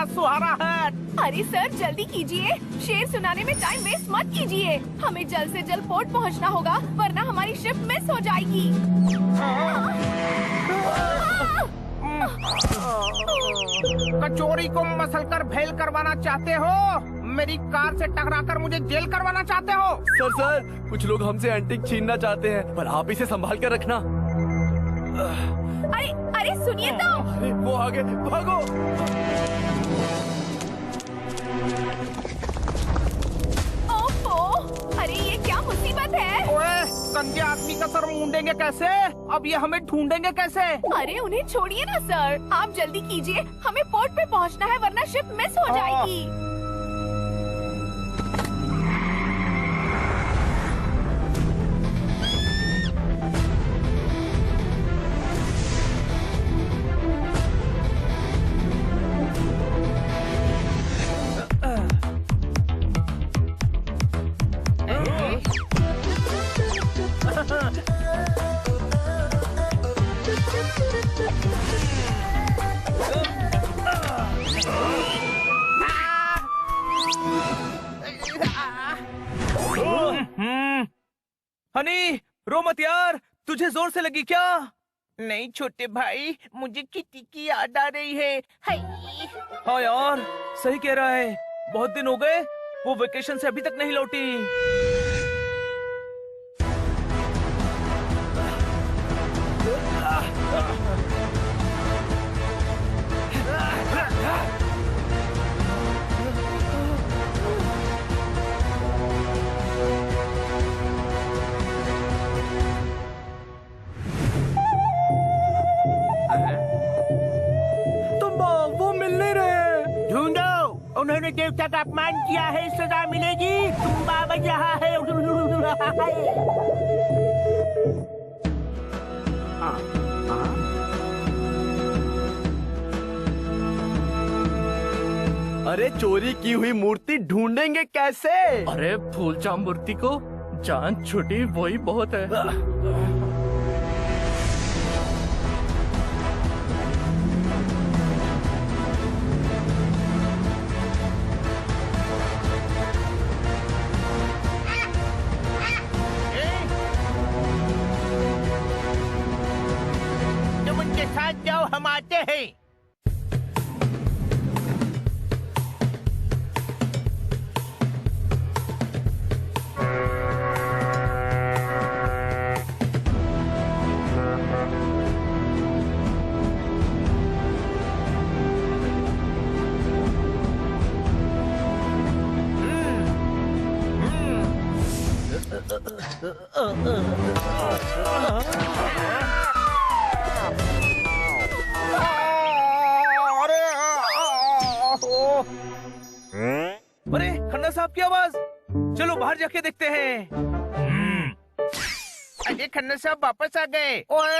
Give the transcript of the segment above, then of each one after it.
सुहाना है। अरे सर जल्दी कीजिए, शेर सुनाने में टाइम वेस्ट मत कीजिए। हमें जल्द से जल्द पोर्ट पहुंचना होगा, वरना हमारी शिप मिस हो जाएगी। कचौरी को मसलकर भेल करवाना चाहते हो? मेरी कार से टकराकर मुझे जेल करवाना चाहते हो? सर कुछ लोग हमसे एंटीक छीनना चाहते हैं, पर आप इसे संभाल कर रखना। अरे अरे सुनिए तो। वो आगे भागो। ओफो, अरे ये क्या मुसीबत है। ओए, गंदे आदमी का सर मूंडेंगे कैसे? अब ये हमें ढूंढेंगे कैसे? अरे उन्हें छोड़िए ना सर, आप जल्दी कीजिए, हमें पोर्ट पे पहुंचना है, वरना शिप मिस हो जाएगी। हनी, रो मत यार, तुझे जोर से लगी क्या? नहीं छोटे भाई, मुझे किटी की याद आ रही है। हाय। हाँ यार, सही कह रहा है, बहुत दिन हो गए, वो वेकेशन से अभी तक नहीं लौटी। वो मिल नहीं रहे। ढूंढो, उन्होंने देवता का अपमान किया है, सजा मिलेगी। तुम बाबा यहाँ है। अरे चोरी की हुई मूर्ति ढूंढेंगे कैसे? अरे फूलचाम मूर्ति को जान छुटी वही बहुत है। तुम उनके साथ जाओ, हम आते हैं। अरे खन्ना साहब की आवाज, चलो बाहर जाके देखते हैं। अरे खन्ना साहब वापस आ गए। ओए,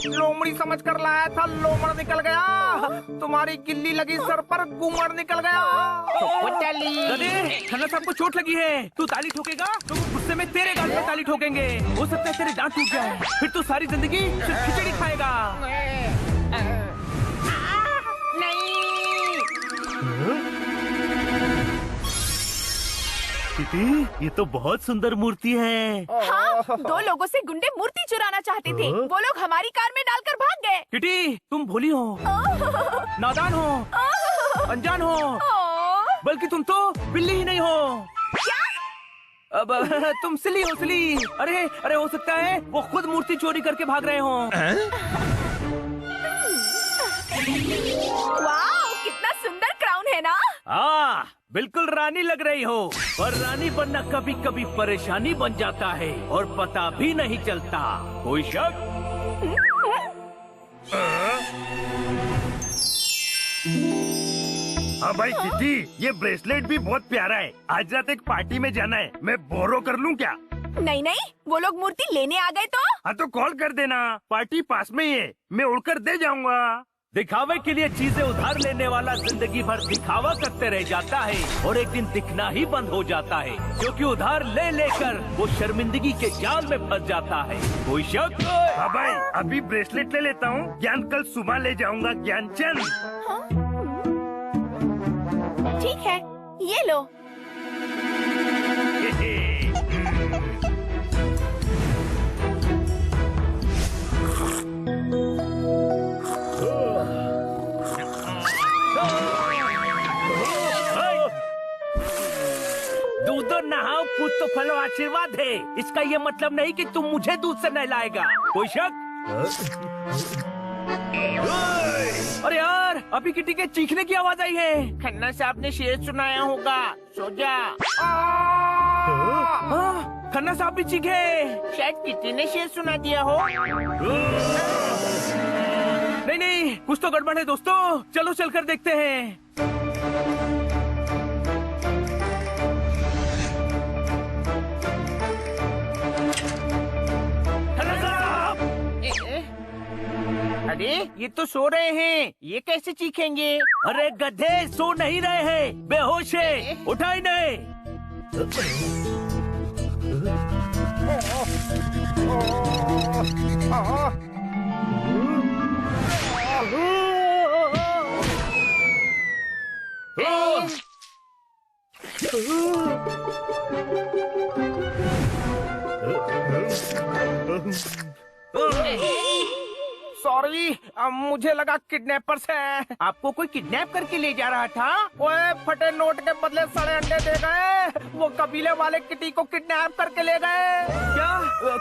लोमड़ी समझ कर लाया था, लोमड़ निकल गया। तुम्हारी गिल्ली लगी सर पर, गुमड़ निकल गया। अरे खन्ना साहब को चोट लगी है, तू ताली ठोकेगा तो वो गुस्से में तेरे गाल पे ताली ठोकेंगे। हो सकता है तेरे दांत टूट जाए, फिर तू सारी जिंदगी सिर्फ खिचड़ी खाएगा। किटी, ये तो बहुत सुंदर मूर्ति है। हाँ, दो लोगों से गुंडे मूर्ति चुराना चाहते थे, वो लोग हमारी कार में डालकर भाग गए। किटी, तुम भोली हो, नादान हो, अनजान हो, बल्कि तुम तो बिल्ली ही नहीं हो। क्या? अब तुम सिली हो, सिली। अरे अरे हो सकता है वो खुद मूर्ति चोरी करके भाग रहे हो। वाह, कितना सुंदर क्राउन है ना। हाँ, बिल्कुल रानी लग रही हो, पर रानी बनना कभी कभी परेशानी बन जाता है और पता भी नहीं चलता। कोई शक? हाँ भाई किटी, ये ब्रेसलेट भी बहुत प्यारा है। आज रात एक पार्टी में जाना है, मैं बोरो कर लूँ क्या? नहीं नहीं, वो लोग मूर्ति लेने आ गए तो। हाँ तो कॉल कर देना, पार्टी पास में ही है, मैं उड़कर दे जाऊंगा। दिखावे के लिए चीजें उधार लेने वाला जिंदगी भर दिखावा करते रह जाता है और एक दिन दिखना ही बंद हो जाता है, क्योंकि उधार ले लेकर वो शर्मिंदगी के जाल में फंस जाता है। कोई शक? हाँ भाई, अभी ब्रेसलेट ले लेता हूँ, ज्ञान कल सुबह ले जाऊंगा। ज्ञानचंद। ये लो। दूध और नहाओ पूत तो फलो आशीर्वाद है। इसका ये मतलब नहीं कि तुम मुझे दूध से नहलाएगा। कोई शक? अरे यार, अभी किटी के चीखने की आवाज आई है। खन्ना साहब ने शेर सुनाया होगा, सो जा। खन्ना साहब भी चीखे। शायद किटी ने शेर सुना दिया हो। नहीं नहीं, कुछ तो गड़बड़ है दोस्तों। चलो चलकर देखते हैं। खन्ना साहब! अरे ये तो सो रहे हैं, ये कैसे चीखेंगे? अरे गधे, सो नहीं रहे हैं, बेहोश है, उठा ही नहीं। सॉरी, मुझे लगा किडनैपर्स है। आपको कोई किडनैप करके ले जा रहा था? ओए, फटे नोट के बदले सड़े अंडे दे गए। वो कबीले वाले किटी को किडनैप करके ले गए। क्या?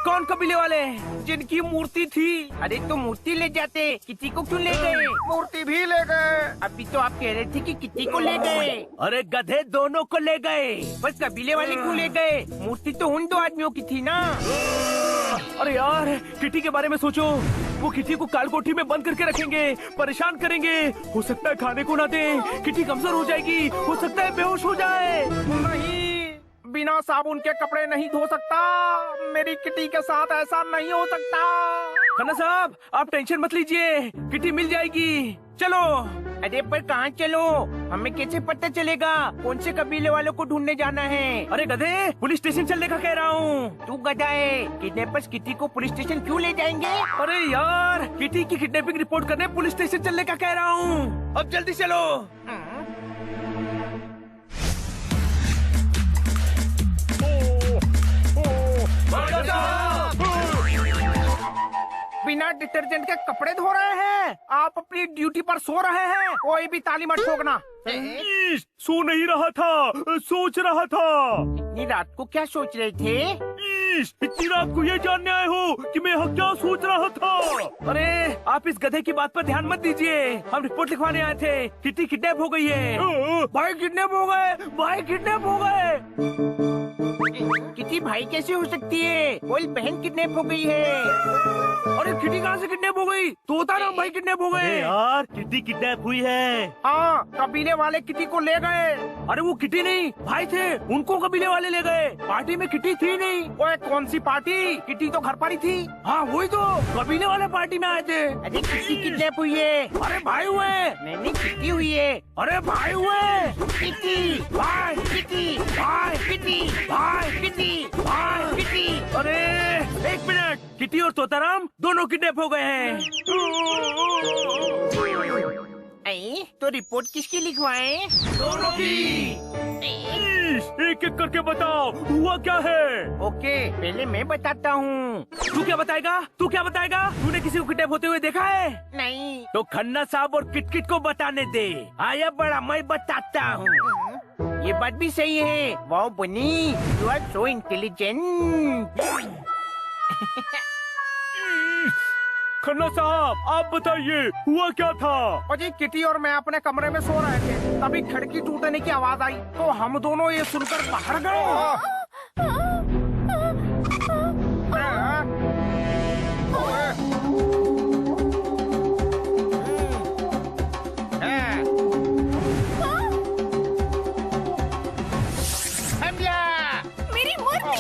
कौन कबीले वाले? जिनकी मूर्ति थी। अरे तो मूर्ति ले जाते, किटी को क्यों ले गए? मूर्ति भी ले गए। अभी तो आप कह रहे थे कि किटी को ले गए। अरे गधे, दोनों को ले गए। बस कबीले वाले क्यों ले गए? मूर्ति तो उन दो आदमियों की थी ना। अरे यार, किटी के बारे में सोचो। वो किटी को काल कोठी में बंद करके रखेंगे, परेशान करेंगे। हो सकता है खाने को ना दे, किटी कमजोर हो जाएगी, हो सकता है बेहोश हो जाए। नहीं, बिना साबुन के कपड़े नहीं धो सकता। मेरी किटी के साथ ऐसा नहीं हो सकता। खन्ना साहब, आप टेंशन मत लीजिए, किटी मिल जाएगी। चलो। अरे पर कहाँ चलो? हमें कैसे पता चलेगा कौन से कबीले वालों को ढूंढने जाना है? अरे गधे, पुलिस स्टेशन चलने का कह रहा हूँ। तू गधा है। किडनैपर्स किटी को पुलिस स्टेशन क्यों ले जाएंगे? अरे यार, किटी की किडनैपिंग रिपोर्ट करने पुलिस स्टेशन चलने का कह रहा हूँ। अब जल्दी चलो। बिना डिटर्जेंट के कपड़े धो रहे हैं? आप अपनी ड्यूटी पर सो रहे हैं? कोई भी ताली मत ठोकना। सो नहीं रहा था, सोच रहा था। इतनी रात को क्या सोच रहे थे? इतनी रात को ये जानने आए हो कि मैं यहाँ क्या सोच रहा था? अरे आप इस गधे की बात पर ध्यान मत दीजिए। हम रिपोर्ट लिखवाने आए थे। किटी किडनैप हो गई है। भाई किडनैप हो गए। भाई किडनैप हो गए। किटी भाई कैसे हो सकती है? कोई बहन किडनैप हो गई है। अरे किटी कहाँ से किडनैप हो गई? तोता राम भाई किडनैप हो गए। यार, किटी किडनैप हुई है। हाँ, कबीले वाले किटी को ले गए। अरे वो किटी नहीं, भाई थे, उनको कबीले वाले ले गए। पार्टी में किटी थी नहीं। ओए, कौन सी पार्टी? किटी तो घर पर ही थी। हाँ वही तो, कबीले वाले पार्टी में आए थे। अरे किटी किडनैप हुई है। अरे भाई हुए। नहीं, किटी हुई है। अरे भाई हुए। किटी भाई, किटी भाई, किटी भाई, किटी भाई। किटी। अरे एक मिनट, किटी और तोताराम दोनों किडनैप हो गए हैं। तो रिपोर्ट किसकी लिखवाएं? दोनों की। एक एक करके बताओ, हुआ क्या है? ओके, पहले मैं बताता हूँ। तू क्या बताएगा? तू क्या बताएगा? तूने किसी को किडनैप होते हुए देखा है? नहीं। तो खन्ना साहब और किटकिट को बताने दे। आया बड़ा, मैं बताता हूँ। ये बात भी सही है। Wow Bunny, you are so intelligent. Khanna साहब, आप बताइए, हुआ क्या था? और जी, किटी और मैं अपने कमरे में सो रहे थे, तभी खिड़की टूटने की आवाज आई, तो हम दोनों ये सुनकर बाहर गए। मेरी मूर्ति।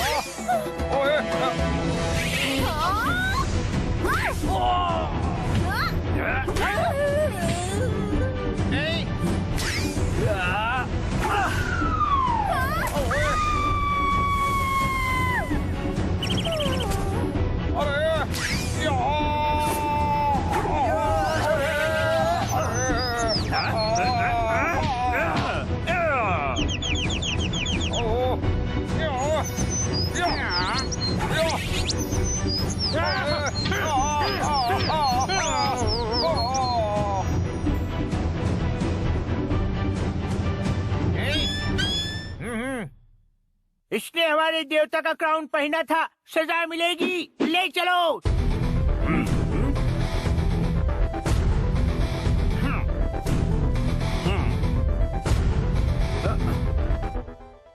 इसने हमारे देवता का क्राउन पहना था, सजा मिलेगी, ले चलो।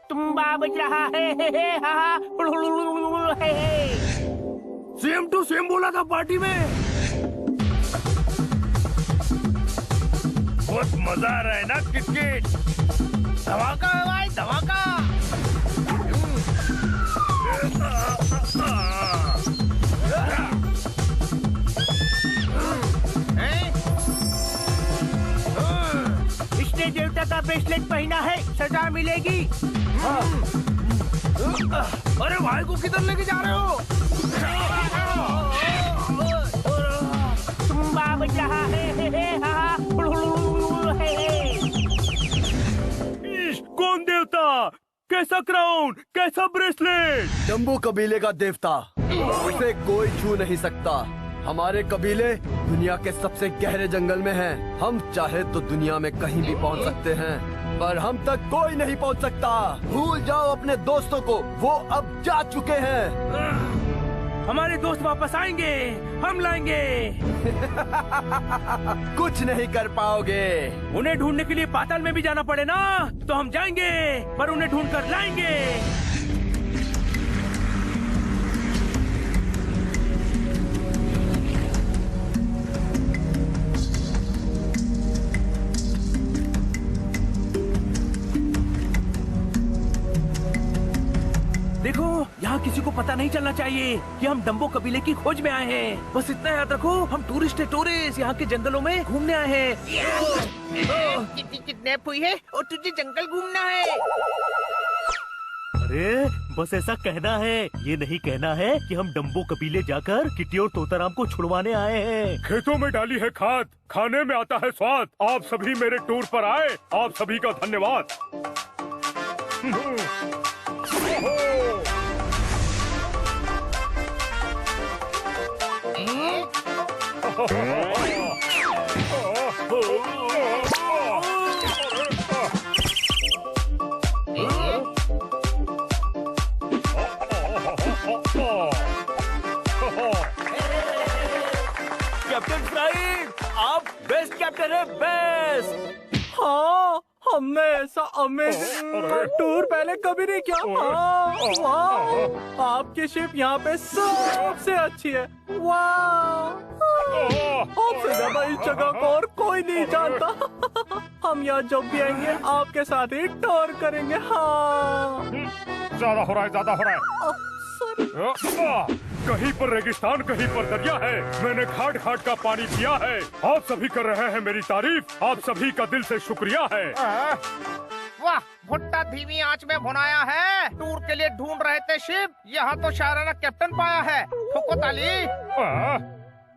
तुम्बा बज रहा है, हा हा, सेम टू सेम बोला था पार्टी में। बहुत मजा आ रहा है ना किटकिट? धमाका है भाई, धमाका। इसने देवता का ब्रेसलेट पहना है, सजा मिलेगी। अरे भाई को किधर लेके जा रहे हो? तुम्बा बज रहा है, हा हा, कौन देवता? कैसा क्राउन? कैसा ब्रेसलेट? डम्बू कबीले का देवता, उसे कोई छू नहीं सकता। हमारे कबीले दुनिया के सबसे गहरे जंगल में हैं। हम चाहे तो दुनिया में कहीं भी पहुंच सकते हैं, पर हम तक कोई नहीं पहुंच सकता। भूल जाओ अपने दोस्तों को, वो अब जा चुके हैं। हमारे दोस्त वापस आएंगे, हम लाएंगे। कुछ नहीं कर पाओगे। उन्हें ढूंढने के लिए पाताल में भी जाना पड़े ना, तो हम जाएंगे, पर उन्हें ढूंढ कर लाएंगे। देखो, यहाँ किसी को पता नहीं चलना चाहिए कि हम डम्बो कबीले की खोज में आए हैं। बस इतना याद रखो, हम टूरिस्ट है, टूरिस्ट यहाँ के जंगलों में घूमने आए हैं। कितनी किडनैप हुई है और तुझे जंगल घूमना है। अरे बस ऐसा कहना है, ये नहीं कहना है कि हम डम्बो कबीले जाकर किटी और तोताराम को छुड़वाने आए हैं। खेतों में डाली है खाद, खाने में आता है स्वाद। आप सभी मेरे टूर पर आए, आप सभी का धन्यवाद। कैप्टन फ्राइड, आप बेस्ट कैप्टन है, बेस्ट। हाँ, हमने ऐसा अमेजिंग टूर पहले कभी नहीं किया। हाँ, वाह, आपकी शिप यहाँ पे सबसे अच्छी है। वाह, आपसे ज्यादा इस जगह को और कोई नहीं जानता। हम यहाँ जब भी आएंगे आपके साथ ही टूर करेंगे। हाँ, ज्यादा हो रहा है, ज्यादा हो रहा है। कहीं पर रेगिस्तान, कहीं पर दरिया है। मैंने घाट घाट का पानी पिया है। आप सभी कर रहे हैं मेरी तारीफ, आप सभी का दिल से शुक्रिया है। वाह, भुट्टा धीमी आंच में भुनाया है। टूर के लिए ढूंढ रहे थे शिप, यहाँ तो शायराना कैप्टन पाया है। ठोको ताली।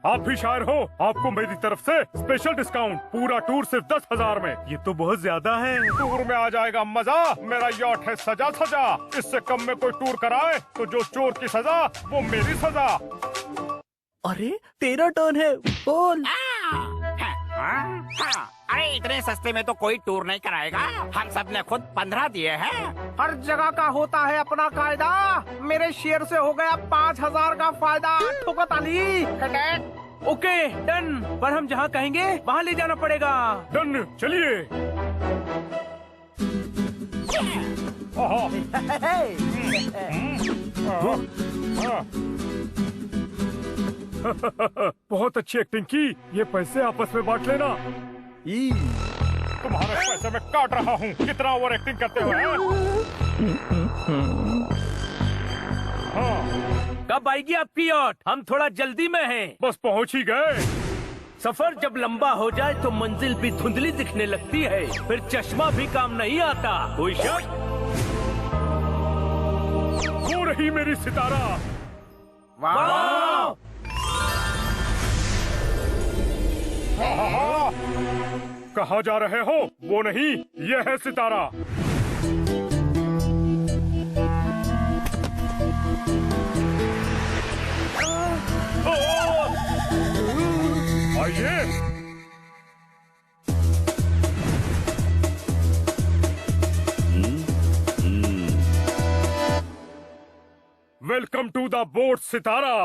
आप भी शायर हो, आपको मेरी तरफ से स्पेशल डिस्काउंट। पूरा टूर सिर्फ 10,000 में। ये तो बहुत ज्यादा है। टूर में आ जाएगा मजा। मेरा यॉट है सजा सजा। इससे कम में कोई टूर कराए तो जो चोर की सजा वो मेरी सजा। अरे तेरा टर्न है, बोल। अरे इतने सस्ते में तो कोई टूर नहीं कराएगा। हम सब ने खुद 15 दिए हैं। हर जगह का होता है अपना कायदा। मेरे शेयर से हो गया 5,000 का फायदा। ठोको ताली। ओके डन, पर हम जहाँ कहेंगे वहाँ ले जाना पड़ेगा। डन, चलिए। बहुत अच्छी एक्टिंग की। ये पैसे आपस में बांट लेना। तुम्हारे पैसे में काट रहा हूँ। कितना ओवर एक्टिंग करते हो? हाँ। कब आएगी आपकी याट? हम थोड़ा जल्दी में हैं। बस पहुँच ही गए। सफर जब लंबा हो जाए तो मंजिल भी धुंधली दिखने लगती है, फिर चश्मा भी काम नहीं आता। कोई शक? हो रही मेरी सितारा। वाह! कहाँ जा रहे हो? वो नहीं, ये है सितारा। आइए। वेलकम टू द बोट सितारा।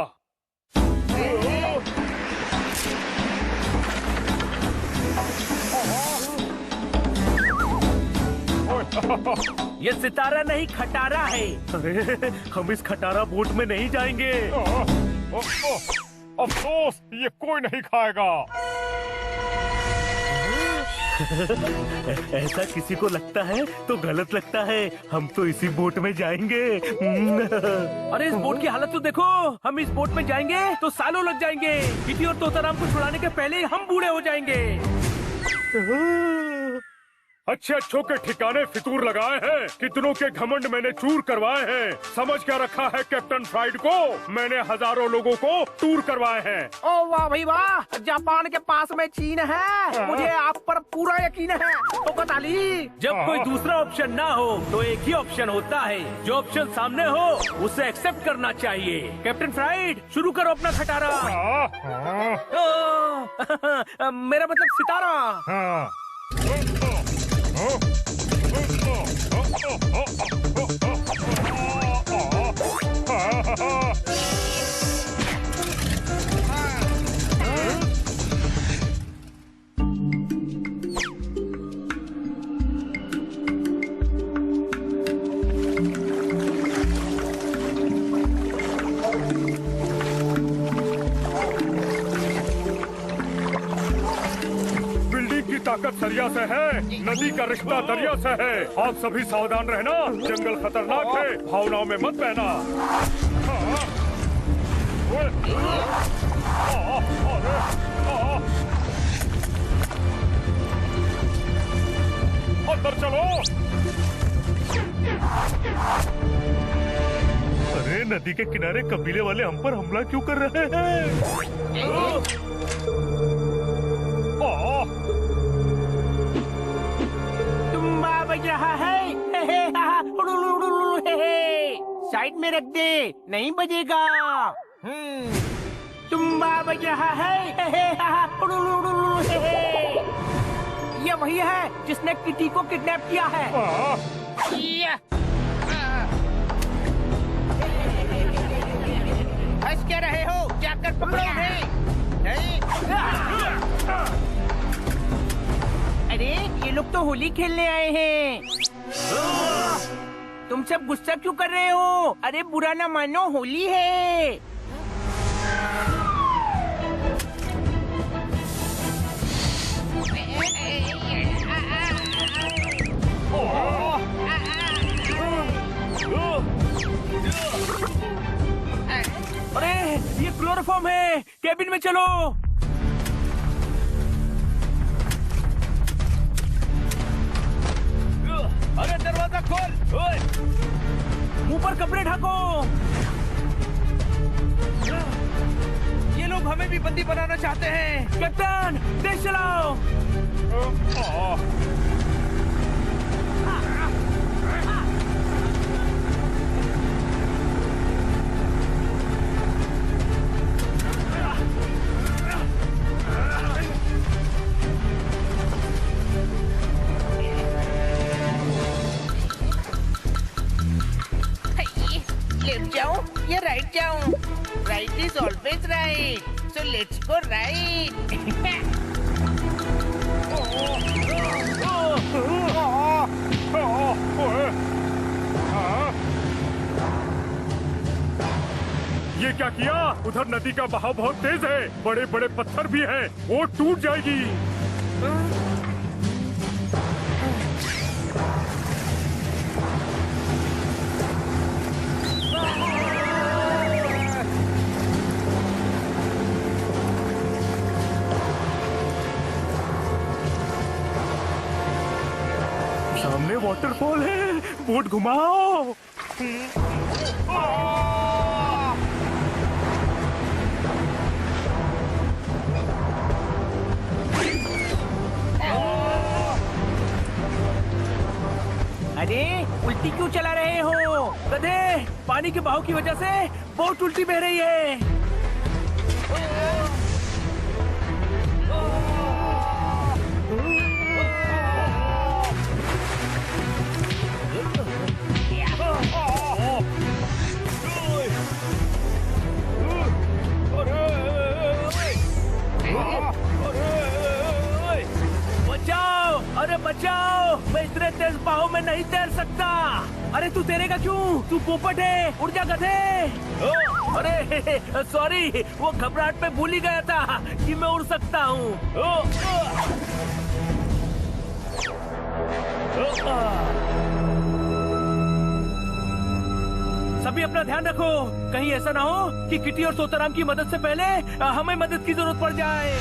ये सितारा नहीं खटारा है। अरे हम इस खटारा बोट में नहीं जाएंगे। अफसोस, ये कोई नहीं खाएगा। ऐसा किसी को लगता है तो गलत लगता है। हम तो इसी बोट में जाएंगे। अरे इस बोट की हालत तो देखो। हम इस बोट में जाएंगे तो सालों लग जाएंगे। किटी और तोताराम को छुड़ाने के पहले ही हम बूढ़े हो जाएंगे। अच्छे अच्छों के ठिकाने फितूर लगाए हैं। कितनों के घमंड मैंने चूर करवाए हैं। समझ क्या रखा है कैप्टन फ्राइड को? मैंने हजारों लोगों को टूर करवाए हैं। ओ वाह भाई वाह, जापान के पास में चीन है। मुझे आप पर पूरा यकीन है। तो बता ली, जब कोई दूसरा ऑप्शन ना हो तो एक ही ऑप्शन होता है। जो ऑप्शन सामने हो उसे एक्सेप्ट करना चाहिए। कैप्टन फ्राइड, शुरू करो अपना खटारा। मेरा मतलब सितारा। ताकत सरिया से है, नदी का रिश्ता दरिया से है। आप सभी सावधान रहना, जंगल खतरनाक है, भावनाओं में मत बहना। अंदर चलो। अरे नदी के किनारे कबीले वाले हम पर हमला क्यों कर रहे हैं? बज रहा है। साइड में रख दे, नहीं बजेगा। तुम्बा बज रहा है। ये वही है जिसने किटी को किडनैप किया है। हंस क्या रहे हो? जाकर पकड़ो उन्हें। अरे ये लोग तो होली खेलने आए हैं। तुम सब गुस्सा क्यों कर रहे हो? अरे बुरा ना मानो, होली है। अरे ये क्लोरोफॉर्म है। केबिन में चलो। अरे दरवाजा खोल। ओए, मुंह पर कपड़े ढको। ये लोग हमें भी बंदी बनाना चाहते हैं। कैप्टन, तेज चलाओ। लेफ्ट जाऊं या राइट जाऊं? Right is always right, so let's go right. ये क्या किया? उधर नदी का बहाव बहुत तेज है, बड़े बड़े पत्थर भी हैं, वो टूट जाएगी। सामने वाटरफॉल है, बोट घुमाओ। अरे उल्टी क्यों चला रहे हो? गधे, पानी के बहाव की वजह से बोट उल्टी बह रही है। इतने तेज बहाव में नहीं तैर सकता। अरे तू तैरेगा क्यों? तू पोपट है, उड़ जा गधे। अरे सॉरी, वो घबराहट में भूल ही गया था कि मैं उड़ सकता हूँ। सभी अपना ध्यान रखो, कहीं ऐसा ना हो कि किटी और तोताराम की मदद से पहले हमें मदद की जरूरत पड़ जाए।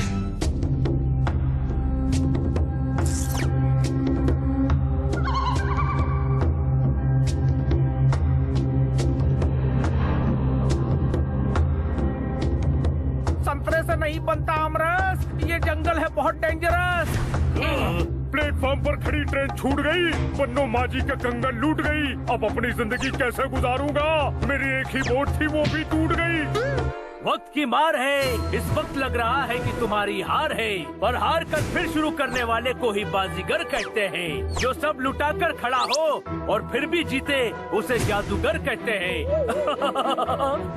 संतरे से नहीं बनता आमरस, ये जंगल है बहुत डेंजरस। प्लेटफॉर्म पर खड़ी ट्रेन छूट गई, बन्नो माजी का कंगन लूट गई। अब अपनी जिंदगी कैसे गुजारूंगा? मेरी एक ही बोट थी, वो भी टूट गई। वक्त की मार है, इस वक्त लग रहा है कि तुम्हारी हार है, पर हार कर फिर शुरू करने वाले को ही बाजीगर कहते हैं। जो सब लुटा कर खड़ा हो और फिर भी जीते, उसे जादूगर कहते हैं।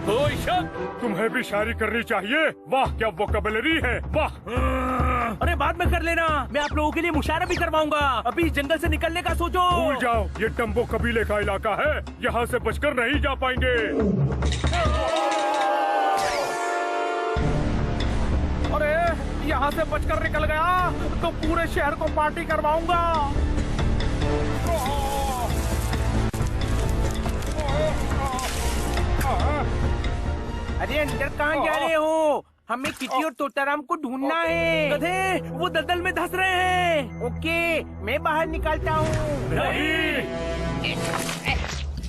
कोई शक? तुम्हें भी शायरी करनी चाहिए। वाह क्या वोकैबुलरी है, वाह। अरे बाद में कर लेना, मैं आप लोगों के लिए मुशायरा भी करवाऊंगा। अभी इस जंगल से निकलने का सोचो। भूल जाओ, ये डम्बो कबीले का इलाका है, यहाँ से बचकर नहीं जा पाएंगे। अरे यहाँ से बचकर निकल गया तो पूरे शहर को पार्टी करवाऊंगा। अरे अंदर कहाँ जा रहे हो? हमें किटी और तोताराम को ढूंढना है। गधे, वो दलदल में धंस रहे हैं। ओके, मैं बाहर निकलता हूँ। नहीं।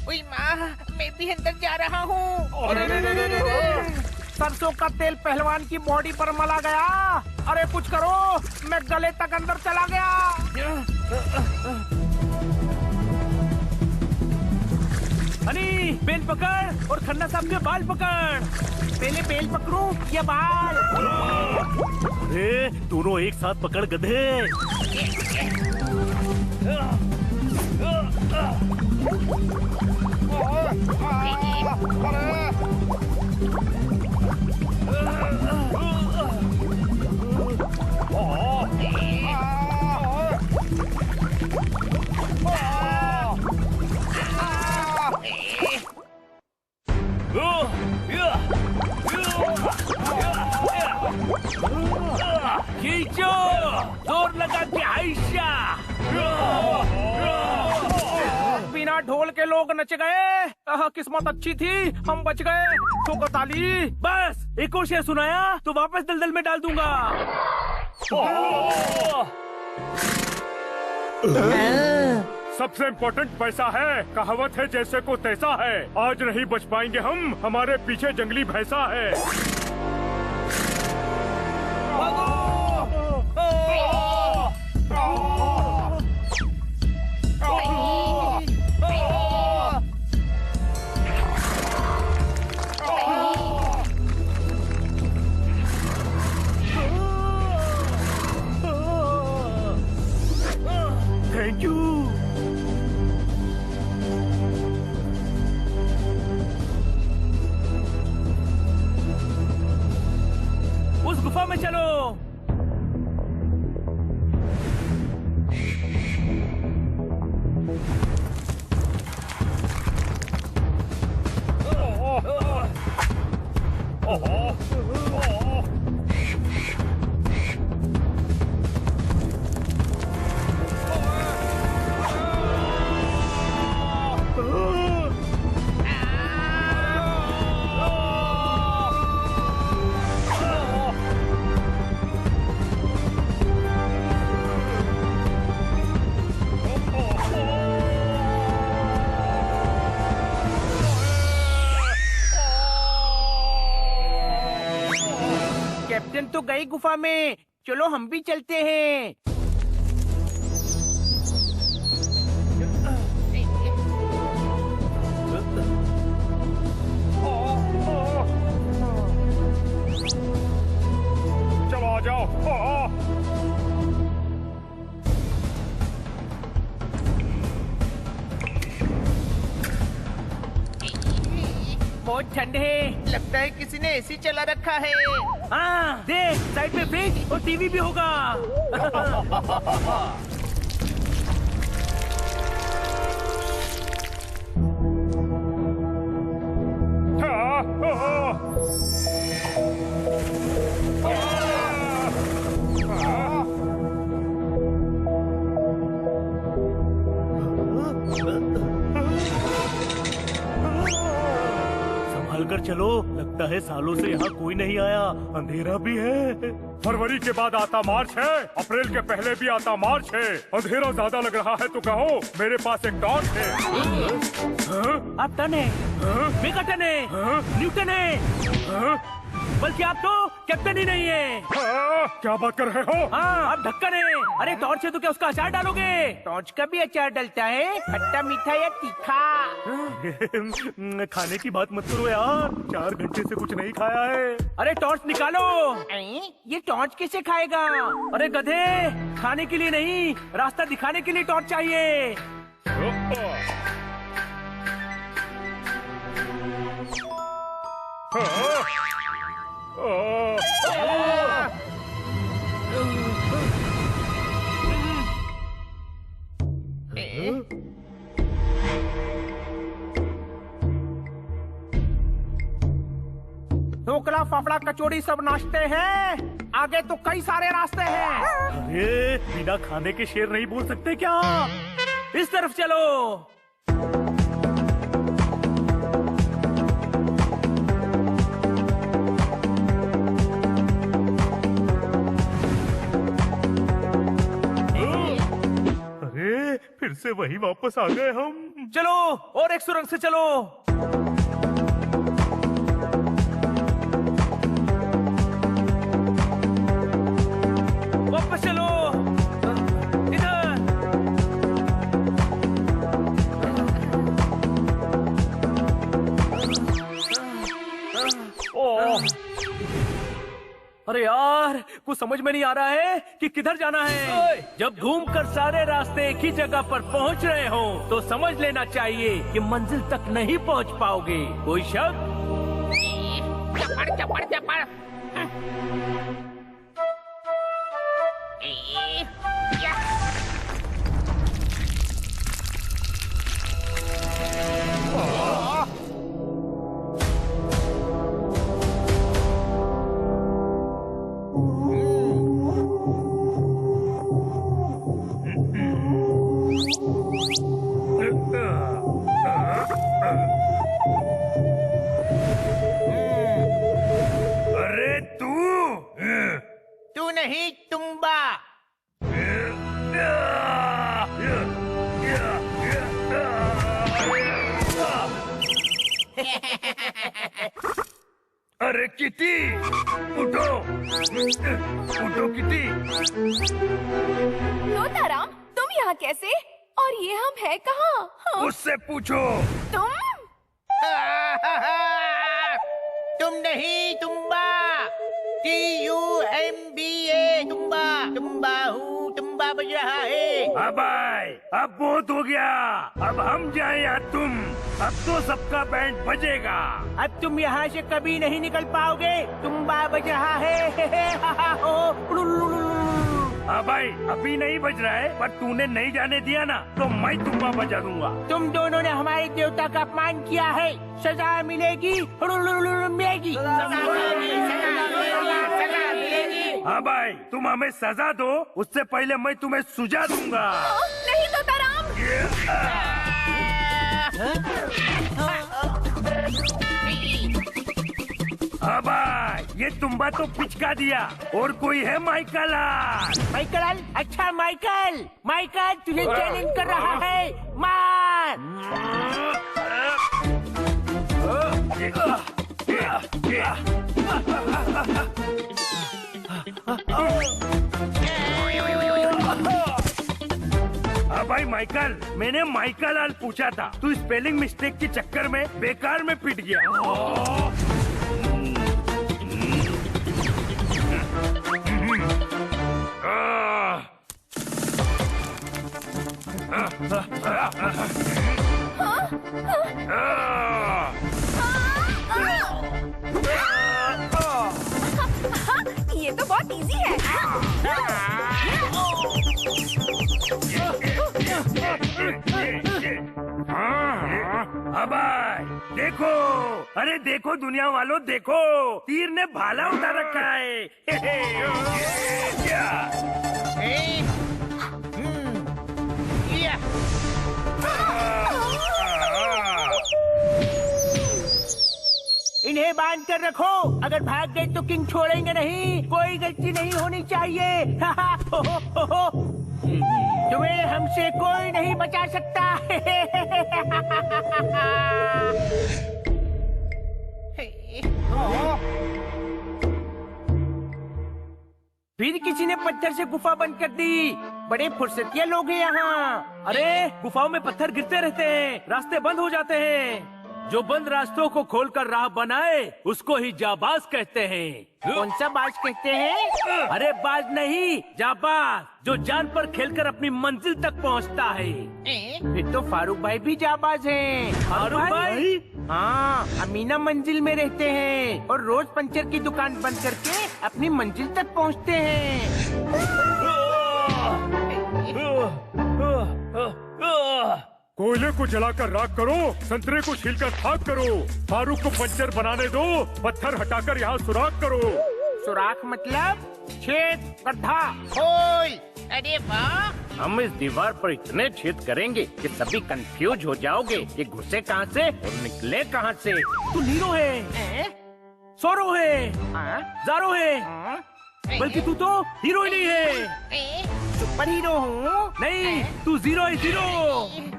ओए माँ, मैं भी अंदर जा रहा हूँ। सरसों का तेल पहलवान की बॉडी पर मला गया। अरे कुछ करो, मैं गले तक अंदर चला गया। हनी, बेल पकड़ और खन्ना साहब के बाल पकड़। पहले बेल पकड़ूं या बाल? अरे दोनों एक साथ पकड़ गधे। खींचो, जोर लगा के आयशा। बिना ढोल के लोग नच गए। किस्मत अच्छी थी, हम बच गए। ठोको ताली। बस एक और शेर सुनाया तो वापस दलदल में डाल दूंगा। सबसे इम्पोर्टेंट पैसा है। कहावत है जैसे को तैसा है। आज नहीं बच पाएंगे हम, हमारे पीछे जंगली भैंसा है। Thank you. उस गुफा में चलो। कैप्टन तो गई गुफा में, चलो हम भी चलते हैं। चलो आ जाओ। बहुत ठंड है, लगता है किसी ने एसी चला रखा है। हाँ देख, साइड में फ्रिज और टीवी भी होगा। कर चलो, लगता है सालों से यहाँ कोई नहीं आया, अंधेरा भी है। फरवरी के बाद आता मार्च है, अप्रैल के पहले भी आता मार्च है। अंधेरा ज्यादा लग रहा है तो कहो, मेरे पास एक टॉर्च है। आप टन है, मेगा टन है, न्यूटन है, बल्कि आप तो कैप्टन ही नहीं है। क्या बात कर रहे हो? हाँ, आप ढक्कन है। अरे टॉर्च है तो क्या उसका अचार डालोगे? टॉर्च का भी अचार डलता है, खट्टा मीठा या तीखा? खाने की बात मत करो यार, 4 घंटे से कुछ नहीं खाया है। अरे टॉर्च निकालो। ये टॉर्च कैसे खाएगा? अरे गधे, खाने के लिए नहीं, रास्ता दिखाने के लिए टॉर्च चाहिए। ढोकला, फाफड़ा, कचौड़ी सब नाश्ते हैं, आगे तो कई सारे रास्ते हैं। अरे बिना खाने के शेर नहीं बोल सकते क्या? इस तरफ चलो। अरे फिर से वही वापस आ गए हम। चलो और एक सुरंग से चलो। वापस चलो, इधर। अरे यार, कुछ समझ में नहीं आ रहा है कि किधर जाना है। जब घूमकर सारे रास्ते एक ही जगह पर पहुंच रहे हो तो समझ लेना चाहिए कि मंजिल तक नहीं पहुंच पाओगे। कोई शक? चपड़ चपड़ चपड़। अरे तू नहीं, तुम्बा। अरे किटी, उठो, उठो किटी। तोताराम, तुम यहाँ कैसे? और ये हम है कहाँ? हाँ? उससे पूछो। तुम? तुम नहीं, तुम्बा। TUMBA, तुम्बा। तुम्बा हूँ, तुम्बा बज रहा है। अब आए, अब बहुत हो गया। अब हम जाए या तुम? अब तो सबका बैंड बजेगा। अब तुम यहाँ से कभी नहीं निकल पाओगे, तुम्बा बज रहा है। हाँ भाई, अभी नहीं बज रहा है, पर तूने नहीं जाने दिया ना तो मैं तुम्बा बजा दूंगा। तुम दोनों ने हमारे देवता का अपमान किया है, सजा मिलेगी, मिलेगी। हाँ भाई, तुम हमें सजा दो, उससे पहले मैं तुम्हें सुझा दूंगा। नहीं तोताराम। हाँ भाई, ये तुम्बा तो पिचका दिया। और कोई है माइकल? माइकल? अच्छा माइकल, माइकल तुझे चैलेंज कर रहा है, मार। हाँ भाई माइकल, मैंने माइकल लाल पूछा था, तू स्पेलिंग मिस्टेक के चक्कर में बेकार में पिट गया। ये तो बहुत इजी है। अब देखो, अरे देखो दुनिया वालों, देखो तीर ने भाला उठा रखा है। में बांध कर रखो। अगर भाग गए तो किंग छोड़ेंगे नहीं। कोई गलती नहीं होनी चाहिए। तुम्हें हमसे कोई नहीं बचा सकता। फिर किसी ने पत्थर से गुफा बंद कर दी। बड़े फुर्सतिया लोग हैं यहाँ। अरे गुफाओं में पत्थर गिरते रहते हैं, रास्ते बंद हो जाते हैं। जो बंद रास्तों को खोलकर राह बनाए उसको ही जाबाज कहते हैं। कौन सा बाज कहते हैं? अरे बाज नहीं, जाबाज, जो जान पर खेलकर अपनी मंजिल तक पहुँचता है। फिर तो फारूक भाई भी जाबाज हैं। फारूक भाई? हाँ, अमीना मंजिल में रहते हैं और रोज पंचर की दुकान बंद करके अपनी मंजिल तक पहुँचते हैं। कोयले को जलाकर राख करो, संतरे को छीलकर खाक करो, फारूक को पंचर बनाने दो, पत्थर हटाकर यहाँ सुराख करो। सुराख मतलब छेद, गड्ढा, होल। अरे वाह! हम इस दीवार पर इतने छेद करेंगे कि सभी कंफ्यूज हो जाओगे कि घुसे कहाँ से और निकले कहाँ से। तू नीरो है, सोरो है, जारो है, बल्कि तू तो हीरो ही नहीं है। सुपर हीरो हूँ। नहीं, तू जीरो है, जीरो।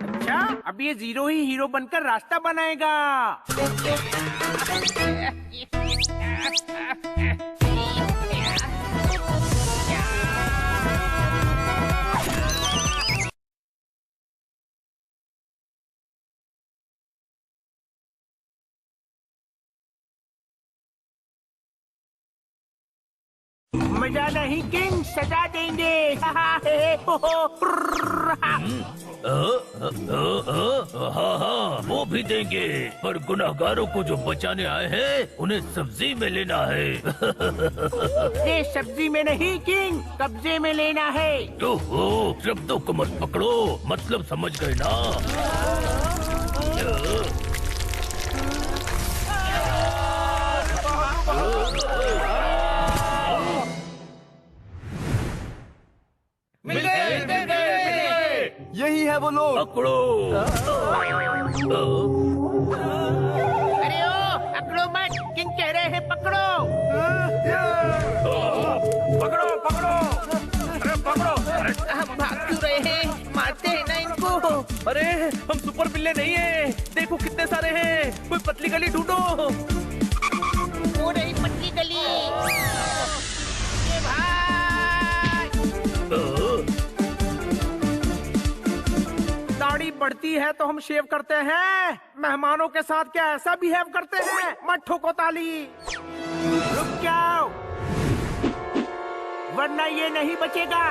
अच्छा, अब ये जीरो ही हीरो बनकर रास्ता बनाएगा। मजा नहीं किंग, सजा देंगे। हाँ, वो भी देंगे, पर गुनहगारों को जो बचाने आए हैं उन्हें सब्जी में लेना है। ये सब्जी में नहीं किंग, कब्जे में लेना है। ओहो, शब्दों को मत पकड़ो, मतलब समझ गए ना। यही है वो लोग। पकड़ो। अरे ओ, पकड़ो मत, किंग कह रहे हैं पकड़ो। पकड़ो, पकड़ो, अरे पकड़ो। हम भाग क्यों रहे हैं? मारते हैं ना इनको। अरे हम सुपर बिल्ले नहीं हैं, देखो कितने सारे हैं। कोई पतली गली ढूंढो। वो रही पतली गली। ये भाग। दाढ़ी बढ़ती है तो हम शेव करते हैं। मेहमानों के साथ क्या ऐसा बिहेव करते हैं? मत ठोको ताली। रुक जाओ, वरना ये नहीं बचेगा।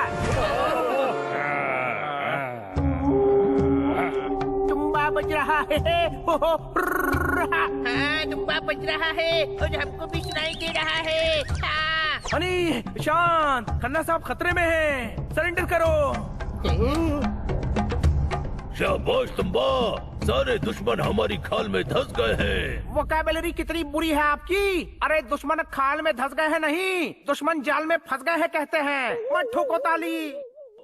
तुम्बा बज रहा है। हाँ, तुम्बा बज रहा है और हमको भी सुनाई दे रहा है। हाँ। हनी, शांत, खन्ना साहब खतरे में हैं, सरेंडर करो। शाबाश तुम्बा, सारे दुश्मन हमारी खाल में धंस गए हैं। वोकैबुलरी कितनी बुरी है आपकी। अरे दुश्मन खाल में धंस गए हैं नहीं, दुश्मन जाल में फंस गए हैं कहते हैं। मत ठोको ताली।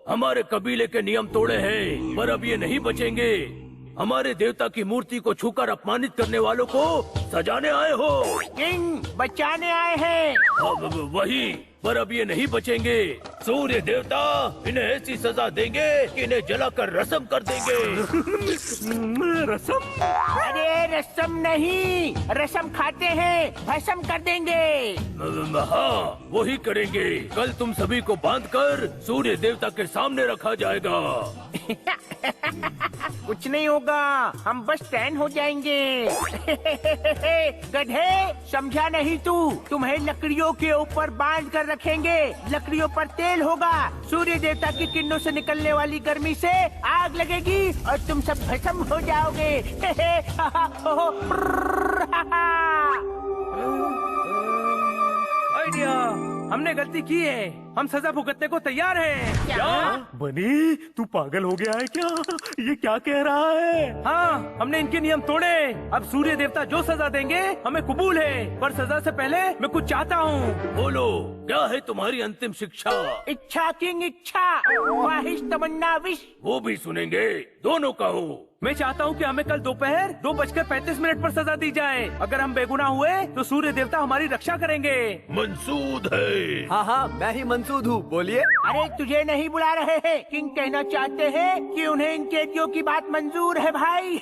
हमारे कबीले के नियम तोड़े हैं, पर अब ये नहीं बचेंगे। हमारे देवता की मूर्ति को छूकर अपमानित करने वालों को सजाने आए हो। किंग बचाने आए हैं। वही, पर अब ये नहीं बचेंगे। सूर्य देवता इन्हें ऐसी सजा देंगे कि इन्हें जलाकर रसम कर देंगे। रसम? अरे रसम नहीं, रसम खाते हैं, भस्म कर देंगे। हाँ, वही करेंगे। कल तुम सभी को बांधकर सूर्य देवता के सामने रखा जाएगा। कुछ नहीं होगा, हम बस टैन हो जाएंगे। गधे, समझा नहीं तू? तुम्हें लकड़ियों के ऊपर बांध कर रखेंगे। लकड़ियों पर तेल होगा, सूर्य देवता की किरणों से निकलने वाली गर्मी से आग लगेगी और तुम सब भस्म हो जाओगे। आइडिया, हमने गलती की है। हम सजा भुगतने को तैयार हैं। क्या? बनी तू पागल हो गया है क्या? ये क्या कह रहा है? हाँ, हमने इनके नियम तोड़े। अब सूर्य देवता जो सजा देंगे हमें कबूल है, पर सजा से पहले मैं कुछ चाहता हूँ। बोलो, क्या है तुम्हारी अंतिम शिक्षा? इच्छा किंग इच्छा, ख्वाहिश तमन्ना विश। वो भी सुनेंगे, दोनों कहो। मैं चाहता हूँ कि हमें कल दोपहर 2:35 पर सजा दी जाए। अगर हम बेगुनाह हुए तो सूर्य देवता हमारी रक्षा करेंगे। मंसूद है। हाँ हाँ, मैं ही मंसूद हूँ, बोलिए। अरे तुझे नहीं बुला रहे हैं, किंग कहना चाहते हैं कि उन्हें इन कैदियों की बात मंजूर है भाई।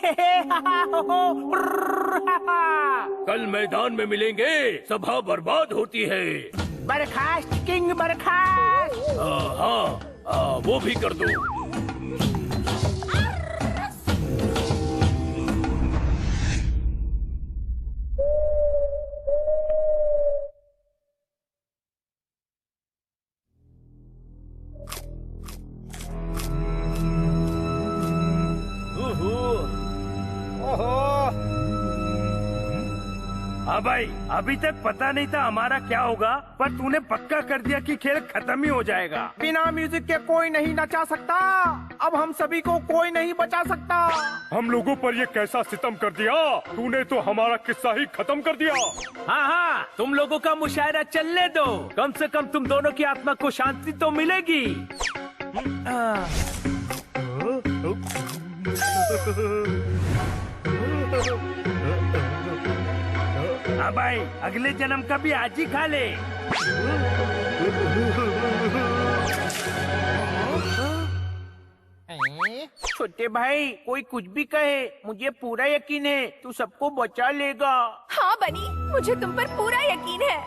कल मैदान में मिलेंगे, सभा बर्बाद होती है। बर्खास्त किंग बर्खास्त। हाँ, वो भी कर दो। हाँ भाई, अभी तक पता नहीं था हमारा क्या होगा, पर तूने पक्का कर दिया कि खेल खत्म ही हो जाएगा। बिना म्यूजिक के कोई नहीं नचा सकता। अब हम सभी को कोई नहीं बचा सकता। हम लोगों पर ये कैसा सितम कर दिया? तूने तो हमारा किस्सा ही खत्म कर दिया। हाँ हाँ, तुम लोगों का मुशायरा चलने दो, कम से कम तुम दोनों की आत्मा को शांति तो मिलेगी। हाँ भाई, अगले जन्म का भी आज ही खा ले। छोटे भाई, कोई कुछ भी कहे, मुझे पूरा यकीन है तू सबको बचा लेगा। हाँ बनी, मुझे तुम पर पूरा यकीन है।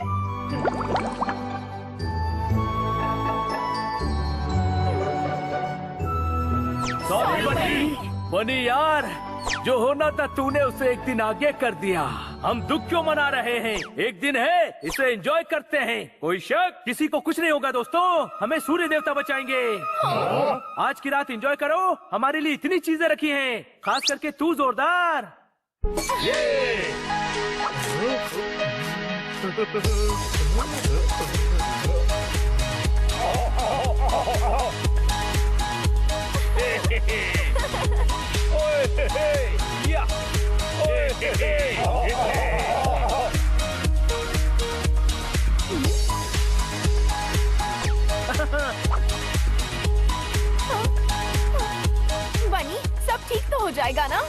सॉरी बनी यार, जो होना था तूने उसे एक दिन आगे कर दिया। हम दुख क्यों मना रहे हैं? एक दिन है, इसे एंजॉय करते हैं। कोई शक? किसी को कुछ नहीं होगा दोस्तों, हमें सूर्य देवता बचाएंगे। आज की रात एंजॉय करो, हमारे लिए इतनी चीजें रखी हैं, खास करके तू जोरदार। बनी, सब ठीक तो हो जाएगा ना?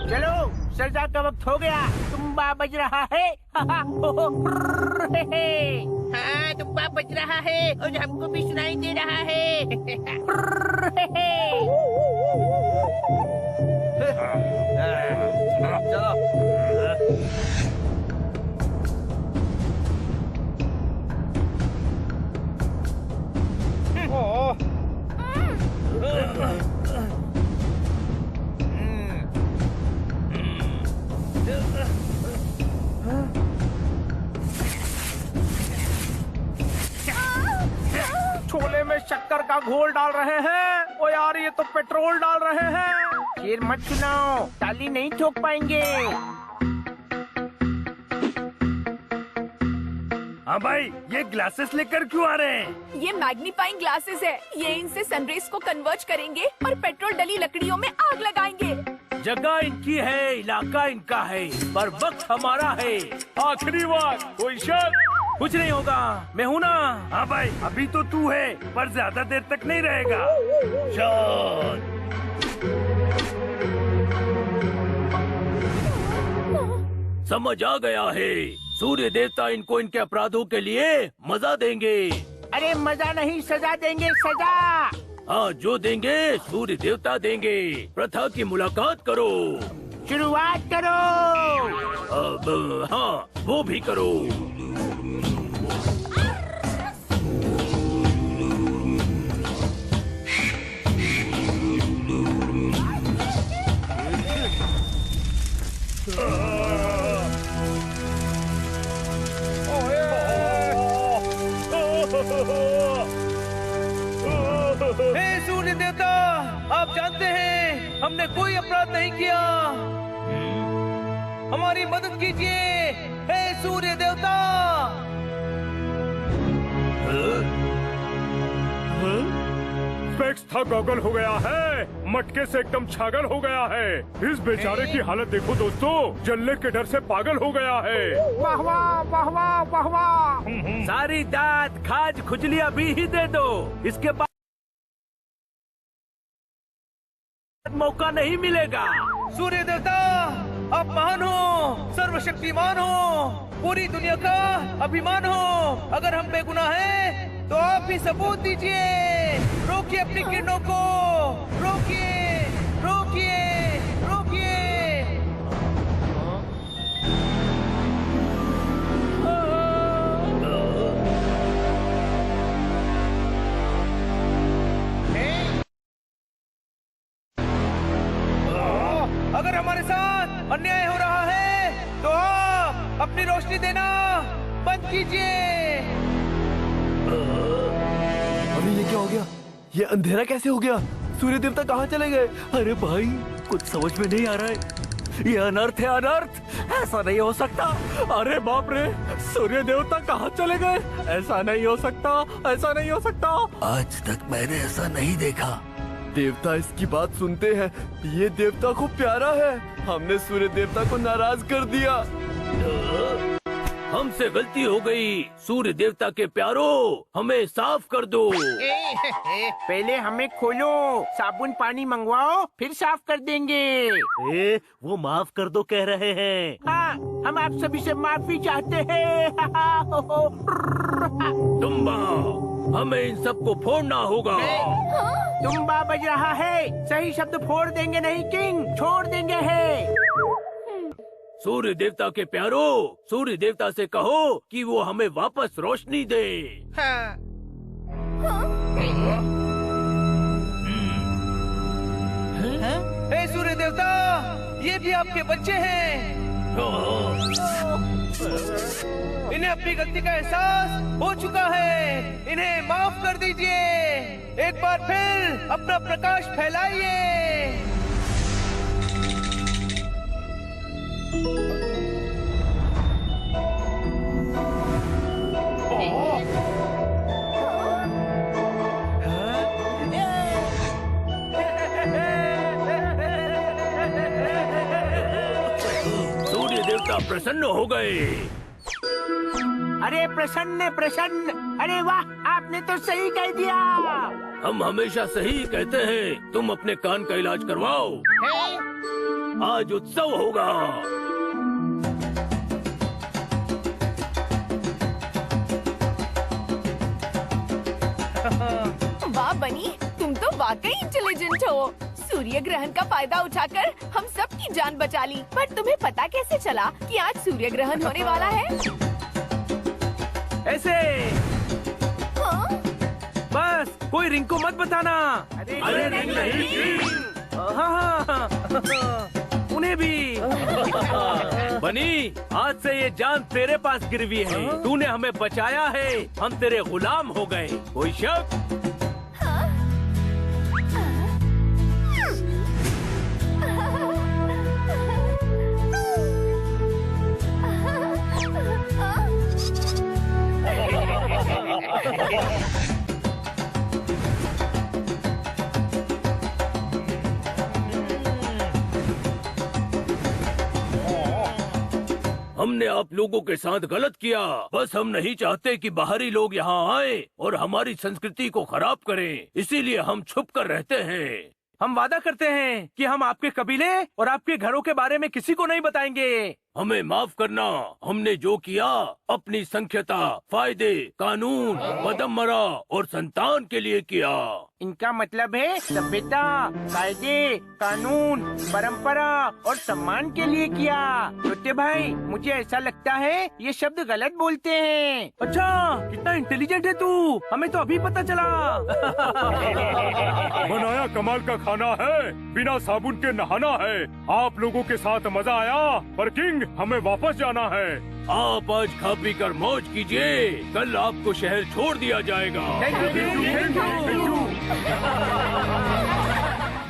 चलो, सजा का वक्त हो गया। तुम्बा बज रहा है। हाँ, तुम्बा बज रहा है और हमको भी सुनाई दे रहा है। छोले में शक्कर का घोल डाल रहे हैं। ओ यार, ये तो पेट्रोल डाल रहे हैं। शेर मत सुनाओ, ताली नहीं ठोक पाएंगे। हाँ भाई, ये ग्लासेस लेकर क्यों आ रहे हैं? ये मैग्नीफाइंग ग्लासेस है। ये इनसे सनरेज को कन्वर्ट करेंगे और पेट्रोल डली लकड़ियों में आग लगाएंगे। जगह इनकी है, इलाका इनका है, पर वक्त हमारा है। आखिरी बात, कोई शक? कुछ नहीं होगा, मैं हूँ ना। हाँ भाई, अभी तो तू है, पर ज्यादा देर तक नहीं रहेगा। शांत। समझ आ गया है, सूर्य देवता इनको इनके अपराधों के लिए मजा देंगे। अरे मजा नहीं, सजा देंगे, सजा। हाँ, जो देंगे सूर्य देवता देंगे। प्रथा की मुलाकात करो। शुरुआत करो। अब हाँ, वो भी करो। आप जानते हैं हमने कोई अपराध नहीं किया। हमारी मदद कीजिए, हे सूर्य देवता। स्पेक्स था गॉगल हो गया है, मटके से एकदम छागल हो गया है। इस बेचारे की हालत देखो दोस्तों, जलने के डर से पागल हो गया है। वाह वाह वाह वाह वाह वाह। सारी दांत खाज खुजली अभी ही दे दो, इसके बाद मौका नहीं मिलेगा। सूर्य देवता, आप महान हो, सर्वशक्तिमान हो, पूरी दुनिया का अभिमान हो। अगर हम बेगुनाह हैं तो आप ही सबूत दीजिए। रोकिए अपनी किरणों को, रोकिए रोकिए रोकिए। अगर हमारे साथ अन्याय हो रहा है तो आप अपनी रोशनी देना बंद कीजिए। अभी ये क्या हो गया? ये अंधेरा कैसे हो गया? सूर्य देवता कहाँ चले गए? अरे भाई, कुछ समझ में नहीं आ रहा है। ये अनर्थ है, अनर्थ। ऐसा नहीं हो सकता। अरे बाप रे, सूर्य देवता कहाँ चले गए? ऐसा नहीं हो सकता, ऐसा नहीं हो सकता। आज तक मैंने ऐसा नहीं देखा। देवता इसकी बात सुनते हैं। ये देवता खूब प्यारा है। हमने सूर्य देवता को नाराज कर दिया। हमसे गलती हो गई। सूर्य देवता के प्यारो, हमें साफ कर दो। पहले हमें खोलो, साबुन पानी मंगवाओ, फिर साफ कर देंगे। वो माफ कर दो कह रहे हैं। हाँ, हम आप सभी से माफी चाहते हैं। तुम्बा, हमें इन सबको फोड़ना होगा। तुम्बा बज रहा है, सही शब्द फोड़ देंगे नहीं किंग, छोड़ देंगे है। सूर्य देवता के प्यारो, सूर्य देवता से कहो कि वो हमें वापस रोशनी दे। हाँ। हे सूर्य देवता, ये भी आपके बच्चे हैं। इन्हें अपनी गलती का एहसास हो चुका है। इन्हें माफ कर दीजिए। एक बार फिर अपना प्रकाश फैलाइए। सूर्य देवता प्रसन्न हो गए। अरे प्रसन्न प्रसन्न, अरे वाह, आपने तो सही कह दिया। हम हमेशा सही कहते हैं। तुम अपने कान का इलाज करवाओ। आज उत्सव होगा। वाह बनी, तुम तो वाकई इंटेलिजेंट हो। सूर्य ग्रहण का फायदा उठाकर हम सबकी जान बचा ली। पर तुम्हें पता कैसे चला कि आज सूर्य ग्रहण होने वाला है? ऐसे हाँ? बस, कोई रिंग को मत बताना। अरे रिंग नहीं। हाँ, उन्हें भी। बनी, आज से ये जान तेरे पास गिरवी है। तूने हमें बचाया है, हम तेरे गुलाम हो गए। कोई शक? हमने आप लोगों के साथ गलत किया। बस हम नहीं चाहते कि बाहरी लोग यहाँ आए और हमारी संस्कृति को खराब करें। इसीलिए हम छुप कर रहते हैं। हम वादा करते हैं कि हम आपके कबीले और आपके घरों के बारे में किसी को नहीं बताएंगे। हमें माफ करना। हमने जो किया अपनी संख्यता, फायदे, कानून, मदमरा और संतान के लिए किया। इनका मतलब है सभ्यता, कायदे, कानून, परंपरा और सम्मान के लिए किया। छोटे भाई, मुझे ऐसा लगता है ये शब्द गलत बोलते हैं। अच्छा, कितना इंटेलिजेंट है तू, हमें तो अभी पता चला। बनाया कमाल का खाना है, बिना साबुन के नहाना है। आप लोगों के साथ मजा आया, पर किंग हमें वापस जाना है। आप आज खा पी कर मौज कीजिए। कल आपको शहर छोड़ दिया जाएगा। Thank you, thank you, thank you.